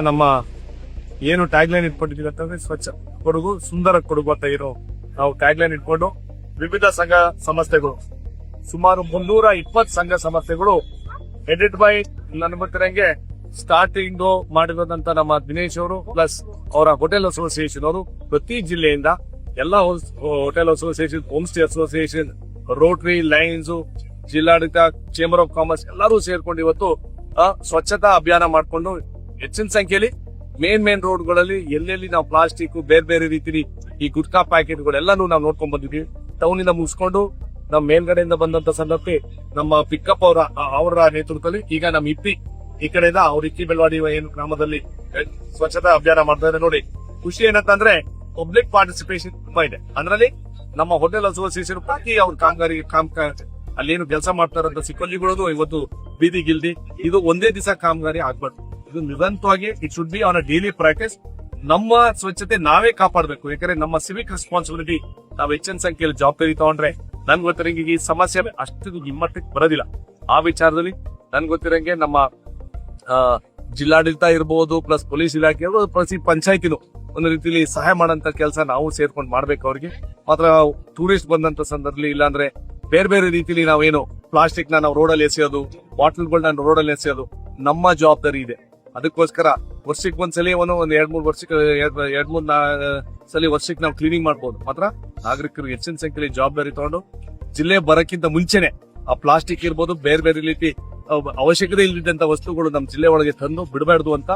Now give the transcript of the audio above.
ನಮ್ಮ ಏನು tag line ಇಟ್ಕೊಂಡಿದೀವಿ ಅಂತಂದ್ರೆ ಸ್ವಚ್ಛ ಕೊಡಗು ಸುಂದರ ಕೊಡಗು ಅಂತ ಇರೋ ನಾವು ಟ್ಯಾಗ್ ಲೈನ್ ಇಟ್ಕೊಂಡು ವಿವಿಧ ಸಂಘ ಸಂಸ್ಥೆಗಳು ಸುಮಾರು 320 ಸಂಘ ಸಂಸ್ಥೆಗಳು ಹೆಡೆಡ್ ಬೈ ನನ್ ಗೊತ್ತಿರಂಗೆ ಸ್ಟಾರ್ಟಿಂಗ್ ಮಾಡಿರೋದಂತ ನಮ್ಮ ದಿನೇಶ್ ಅವರು ಪ್ಲಸ್ ಅವರ ಹೋಟೆಲ್ ಅಸೋಸಿಯೇಷನ್ ಅವರು ಪ್ರತಿ ಜಿಲ್ಲೆಯಿಂದ ಎಲ್ಲಾ hotel association home stay association Rotary lines ಜಿಲ್ಲಾಡಳಿತ ಚೇಂಬರ್ ಆಫ್ ಕಾಮರ್ಸ್ ಎಲ್ಲರೂ ಸೇರ್ಕೊಂಡು ಇವತ್ತು ಸ್ವಚ್ಛತಾ ಅಭಿಯಾನ ಮಾಡ್ಕೊಂಡು ಹೆಚ್ಚಿನ ಸಂಖ್ಯೆಯಲ್ಲಿ ಮೇನ್ ರೋಡ್ಗಳಲ್ಲಿ ಎಲ್ಲೆಲ್ಲಿ ನಾವು ಪ್ಲಾಸ್ಟಿಕ್ ಬೇರೆ ಬೇರೆ ರೀತಿ ಈ ಗುಟ್ಕಾ ಪ್ಯಾಕೆಟ್ಗಳೆಲ್ಲಾನು ನಾವು ನೋಡ್ಕೊಂಡ್ ಬಂದಿದ್ವಿ. ಟೌನ್ ಇಂದ ಮುಗಿಸ್ಕೊಂಡು ನಮ್ಮ ಮೇಲ್ಗಡೆಯಿಂದ ಬಂದಂತ ಸಂದರ್ಭ ನಮ್ಮ ಪಿಕಪ್ ಅವರ ನೇತೃತ್ವದಲ್ಲಿ ಈಗ ನಮ್ಮ ಈ ಕಡೆಯಿಂದ ಅವ್ರ ಇಕ್ಕಿ ಬೆಳವಾಡಿ ಏನು ಗ್ರಾಮದಲ್ಲಿ ಸ್ವಚ್ಛತಾ ಅಭಿಯಾನ ಮಾಡ್ತಾ ಇದ್ದಾರೆ. ನೋಡಿ ಖುಷಿ ಏನಂತಂದ್ರೆ ಪಬ್ಲಿಕ್ ಪಾರ್ಟಿಸಿಪೇಷನ್ ತುಂಬಾ ಇದೆ. ಅದರಲ್ಲಿ ನಮ್ಮ ಹೋಟೆಲ್ ಅಸೋಸಿಯೇಷನ್ ಪ್ರತಿ ಅವ್ರ ಕಾಮಗಾರಿ ಅಲ್ಲೇನು ಕೆಲಸ ಮಾಡ್ತಾರಂತ ಸಿಬ್ಬಂದಿಗಳು ಇವತ್ತು ಬೀದಿಗಿಲ್ದಿ ಇದು ಒಂದೇ ದಿವಸ ಕಾಮಗಾರಿ ಆಗ್ಬಾರ್ದು. ಇದು ನಿರಂತರವಾಗಿ it should be on a daily practice. ನಮ್ಮ ಸ್ವಚ್ಛತೆ ನಾವೇ ಕಾಪಾಡಬೇಕು. ಯಾಕಂದ್ರೆ ನಮ್ಮ ಸಿವಿಕ್ ರೆಸ್ಪಾನ್ಸಿಬಿಲಿಟಿ ನಾವು ಹೆಚ್ಚಿನ ಸಂಖ್ಯೆಯಲ್ಲಿ ಜವಾಬ್ದಾರಿ ತಗೊಂಡ್ರೆ ನನ್ಗೆ ಗೊತ್ತಿರಂಗೆ ಈ ಸಮಸ್ಯೆ ಅಷ್ಟು ಹಿಮ್ಮಟ್ಟಕ್ಕೆ ಬರೋದಿಲ್ಲ. ಆ ವಿಚಾರದಲ್ಲಿ ನನ್ಗೆ ಗೊತ್ತಿರಂಗೆ ನಮ್ಮ ಜಿಲ್ಲಾಡಳಿತ ಇರಬಹುದು ಪ್ಲಸ್ ಪೊಲೀಸ್ ಇಲಾಖೆ ಇರ್ಬೋದು ಪ್ರತಿ ಪಂಚಾಯತಿನೂ ಒಂದು ರೀತಿಯಲ್ಲಿ ಸಹಾಯ ಮಾಡಂತ ಕೆಲಸ ನಾವು ಸೇರ್ಕೊಂಡು ಮಾಡ್ಬೇಕು. ಅವ್ರಿಗೆ ಮಾತ್ರ ಟೂರಿಸ್ಟ್ ಬಂದಂತ ಸಂದರ್ಭದಲ್ಲಿ ಇಲ್ಲಾಂದ್ರೆ ಬೇರೆ ಬೇರೆ ರೀತಿಯಲ್ಲಿ ನಾವೇನು ಪ್ಲಾಸ್ಟಿಕ್ ನಾವು ರೋಡಲ್ಲಿ ಎಸೆಯೋದು ಬಾಟಲ್ಗಳನ್ನ ರೋಡಲ್ಲಿ ಎಸೆಯೋದು ನಮ್ಮ ಜವಾಬ್ದಾರಿ ಇದೆ. ಅದಕ್ಕೋಸ್ಕರ ವರ್ಷಕ್ಕೆ ಒಂದ್ಸಲಿ ಒಂದು 2-3 ಸಲ ವರ್ಷಕ್ಕೆ ನಾವು ಕ್ಲೀನಿಂಗ್ ಮಾಡ್ಬೋದು. ಮಾತ್ರ ನಾಗರಿಕರು ಹೆಚ್ಚಿನ ಸಂಖ್ಯೆಯಲ್ಲಿ ಜವಾಬ್ದಾರಿ ತಗೊಂಡು ಜಿಲ್ಲೆ ಬರಕ್ಕಿಂತ ಮುಂಚೆನೆ ಆ ಪ್ಲಾಸ್ಟಿಕ್ ಇರ್ಬೋದು ಬೇರೆ ಬೇರೆ ರೀತಿ ಅವಶ್ಯಕತೆ ಇಲ್ಲದಂತ ವಸ್ತುಗಳು ನಮ್ಮ ಜಿಲ್ಲೆ ಒಳಗೆ ತಂದು ಬಿಡಬಾರ್ದು ಅಂತ